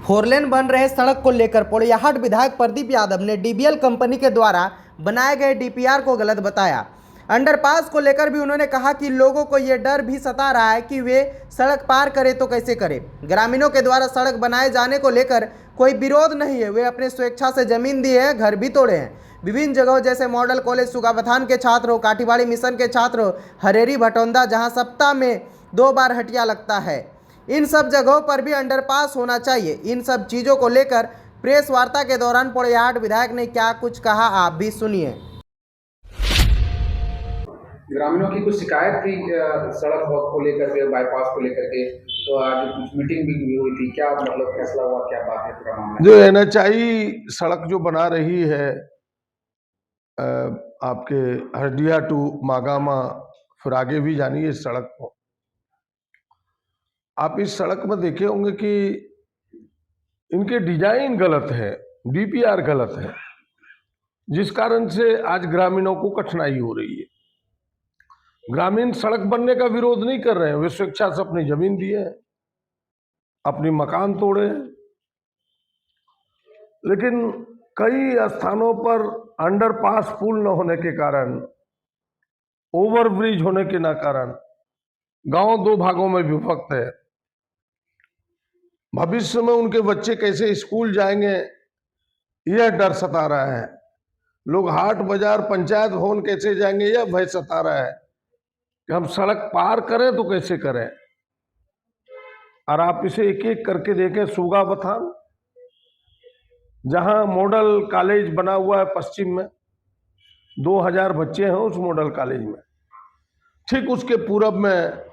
Four lane बन रहे सड़क को लेकर पोड़ैयाहाट विधायक प्रदीप यादव ने डीबीएल कंपनी के द्वारा बनाए गए डीपीआर को गलत बताया। अंडरपास को लेकर भी उन्होंने कहा कि लोगों को ये डर भी सता रहा है कि वे सड़क पार करें तो कैसे करें। ग्रामीणों के द्वारा सड़क बनाए जाने को लेकर कोई विरोध नहीं है, वे अपने स्वेच्छा से जमीन दिए हैं, घर भी तोड़े हैं। विभिन्न जगहों जैसे मॉडल कॉलेज सुगाबथान के छात्र हो, काठीबाड़ी मिशन के छात्र हो, हरेरी भटौंदा जहां सप्ताह में 2 बार हटिया लगता है, इन सब जगहों पर भी अंडरपास होना चाहिए। इन सब चीज़ों को लेकर प्रेस वार्ता के दौरान पोड़ैयाहाट विधायक ने क्या कुछ कहा, आप भी सुनिए। ग्रामीणों की कुछ शिकायत थी सड़क को लेकर के, बाईपास को लेकर के, तो आज कुछ मीटिंग भी हुई थी। क्या मतलब फैसला हुआ, क्या बात है पूरा मामला? जो एनएचआई सड़क जो बना रही है आपके हरदिया टू मागामा, फिर आगे भी जानी है इस सड़क को, आप इस सड़क में देखे होंगे कि इनके डिजाइन गलत है, डीपीआर गलत है, जिस कारण से आज ग्रामीणों को कठिनाई हो रही है। ग्रामीण सड़क बनने का विरोध नहीं कर रहे हैं, वे स्वेच्छा से अपनी जमीन दिए हैं, अपनी मकान तोड़े हैं, लेकिन कई स्थानों पर अंडरपास पुल न होने के कारण, ओवरब्रिज होने के न कारण गांव 2 भागों में विभक्त है। भविष्य में उनके बच्चे कैसे स्कूल जाएंगे यह डर सता रहा है। लोग हाट बाजार पंचायत भवन कैसे जाएंगे यह भय सता रहा है कि हम सड़क पार करें तो कैसे करें। और आप इसे एक एक करके देखें, सुगाबथान जहां मॉडल कॉलेज बना हुआ है पश्चिम में, 2000 बच्चे हैं उस मॉडल कॉलेज में, ठीक उसके पूरब में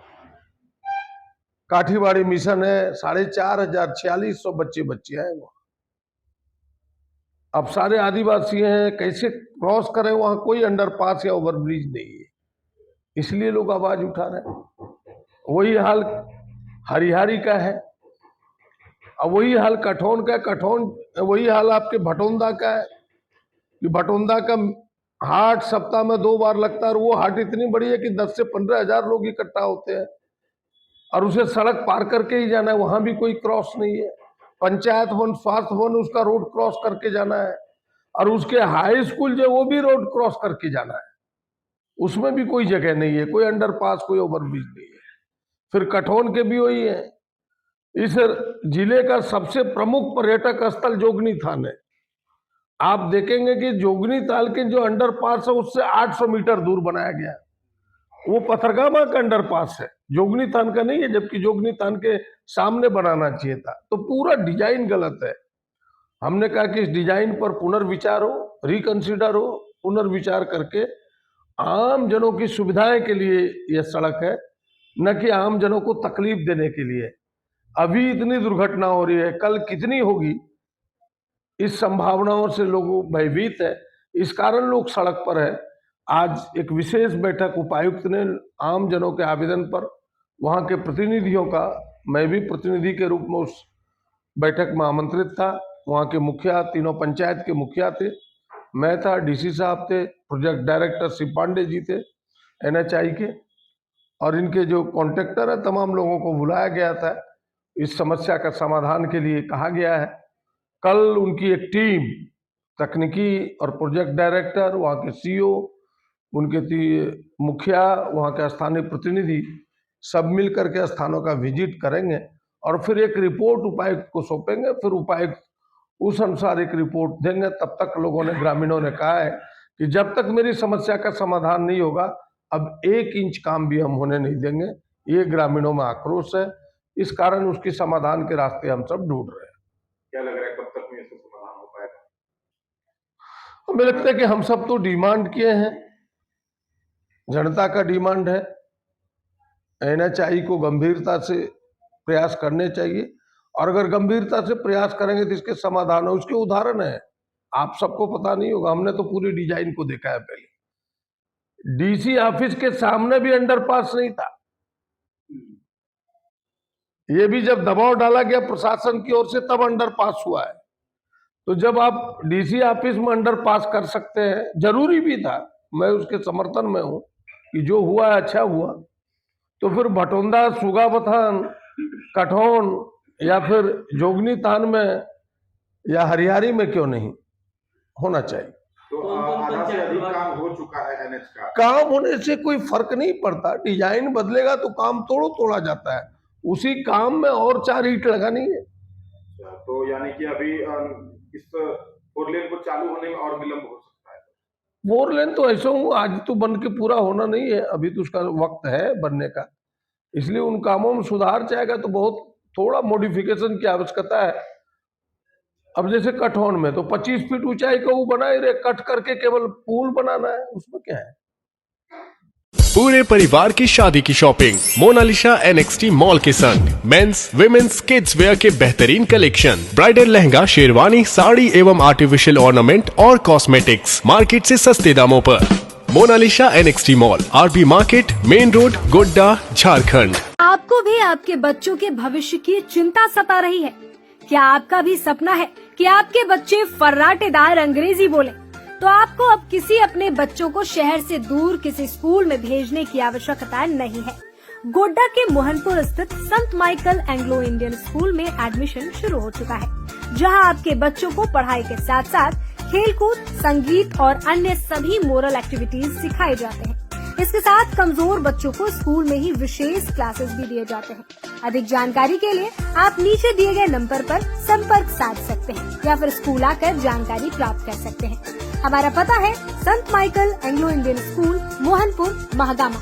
काठीबाड़ी मिशन है, 4500 4600 बच्चे हैं वहां। अब सारे आदिवासी हैं, कैसे क्रॉस करें, वहां कोई अंडरपास या ओवरब्रिज नहीं है, इसलिए लोग आवाज उठा रहे हैं। वही हाल हरिहारी का है, अब वही हाल कठौन का, वही हाल आपके भटौंदा का है कि भटौंदा का हाट सप्ताह में 2 बार लगता है, और वो हाट इतनी बड़ी है कि 10 से 15 हजार लोग इकट्ठा होते हैं, और उसे सड़क पार करके ही जाना है, वहां भी कोई क्रॉस नहीं है। पंचायत भवन, स्वास्थ्य भवन, उसका रोड क्रॉस करके जाना है, और उसके हाई स्कूल जो वो भी रोड क्रॉस करके जाना है, उसमें भी कोई जगह नहीं है, कोई अंडरपास, कोई ओवरब्रिज नहीं है। फिर कठौन के भी वही है। इस जिले का सबसे प्रमुख पर्यटक स्थल जोगनी थान है। आप देखेंगे कि जोगनी ताल के जो अंडरपास है उससे 800 मीटर दूर बनाया गया, वो पथरगामा का अंडरपास है, जोगनी तान का नहीं है, जबकि जोगनी तान के सामने बनाना चाहिए था। तो पूरा डिजाइन गलत है। हमने कहा कि इस डिजाइन पर पुनर्विचार हो, रिकंसिडर हो, पुनर्विचार करके आम जनों की सुविधाएं के लिए यह सड़क है, न कि आम जनों को तकलीफ देने के लिए। अभी इतनी दुर्घटना हो रही है, कल कितनी होगी, इस संभावनाओं से लोग भयभीत है, इस कारण लोग सड़क पर है। आज एक विशेष बैठक उपायुक्त ने आम जनों के आवेदन पर, वहां के प्रतिनिधियों का, मैं भी प्रतिनिधि के रूप में उस बैठक में आमंत्रित था। वहां के मुखिया, तीनों पंचायत के मुखिया थे, मैं था, डीसी साहब थे, प्रोजेक्ट डायरेक्टर श्री पांडे जी थे एनएचआई के, और इनके जो कॉन्ट्रैक्टर है, तमाम लोगों को बुलाया गया था। इस समस्या का समाधान के लिए कहा गया है। कल उनकी एक टीम, तकनीकी और प्रोजेक्ट डायरेक्टर, वहाँ के सीईओ, उनके मुखिया, वहाँ के स्थानीय प्रतिनिधि, सब मिल करके स्थानों का विजिट करेंगे, और फिर एक रिपोर्ट उपायुक्त को सौंपेंगे। फिर उपायुक्त उस अनुसार एक रिपोर्ट देंगे। तब तक लोगों ने, ग्रामीणों ने कहा है कि जब तक मेरी समस्या का समाधान नहीं होगा, अब 1 इंच काम भी हम होने नहीं देंगे। ये ग्रामीणों में आक्रोश है, इस कारण उसकी समाधान के रास्ते हम सब ढूंढ रहे हैं। क्या लग रहा है, कब तक में इसका समाधान हो पाएगा? हमें लगता है कि हम सब तो डिमांड किए हैं, जनता का डिमांड है, एनएचआई को गंभीरता से प्रयास करने चाहिए, और अगर गंभीरता से प्रयास करेंगे तो इसके समाधान है। उसके उदाहरण है, आप सबको पता नहीं होगा, हमने तो पूरी डिजाइन को देखा है। पहले डीसी ऑफिस के सामने भी अंडरपास नहीं था, ये भी जब दबाव डाला गया प्रशासन की ओर से तब अंडरपास हुआ है। तो जब आप डीसी ऑफिस में अंडरपास कर सकते हैं, जरूरी भी था, मैं उसके समर्थन में हूं कि जो हुआ अच्छा हुआ। तो फिर भटौंदा, सुगाबथान, कठौन, या फिर जोगनी तान में या हरियारी में क्यों नहीं होना चाहिए। तो आधा से अधिक काम हो चुका है एनएच का। काम होने से कोई फर्क नहीं पड़ता, डिजाइन बदलेगा तो काम तोड़ा जाता है, उसी काम में और 4 ईंट लगानी है। तो यानी कि अभी इस 4 लेन को चालू होने में और विलंब हो सकता है। 4 लेन तो ऐसा हूँ आज तो बन के पूरा होना नहीं है, अभी तो उसका वक्त है बनने का, इसलिए उन कामों में सुधार चाहेगा तो बहुत थोड़ा मॉडिफिकेशन की आवश्यकता है। अब जैसे कटौन में तो 25 फीट ऊंचाई का वो बनाए रे, कट करके केवल पुल बनाना है, उसमें क्या है। पूरे परिवार की शादी की शॉपिंग मोनालिसा NXT मॉल के संग मेंस विमेंस किड्स वेयर के बेहतरीन कलेक्शन, ब्राइडल लहंगा, शेरवानी, साड़ी एवं आर्टिफिशियल ऑर्नामेंट और कॉस्मेटिक्स मार्केट से सस्ते दामों पर। Monalisa NXT mall, RB market, main road, Godda, Jharkhand. आपको भी आपके बच्चों के भविष्य की चिंता सता रही है? क्या आपका भी सपना है कि आपके बच्चे फर्राटेदार अंग्रेजी बोले? तो आपको अब किसी अपने बच्चों को शहर से दूर किसी स्कूल में भेजने की आवश्यकता नहीं है। गोड्डा के मोहनपुर स्थित संत माइकल एंग्लो इंडियन स्कूल में एडमिशन शुरू हो चुका है, जहां आपके बच्चों को पढ़ाई के साथ साथ खेलकूद, संगीत और अन्य सभी मोरल एक्टिविटीज सिखाए जाते हैं। इसके साथ कमजोर बच्चों को स्कूल में ही विशेष क्लासेस भी दिए जाते हैं। अधिक जानकारी के लिए आप नीचे दिए गए नंबर पर संपर्क साध सकते हैं या फिर स्कूल आकर जानकारी प्राप्त कर सकते हैं। हमारा पता है संत Michael Anglo Indian school, Mohanpur, Mahagama.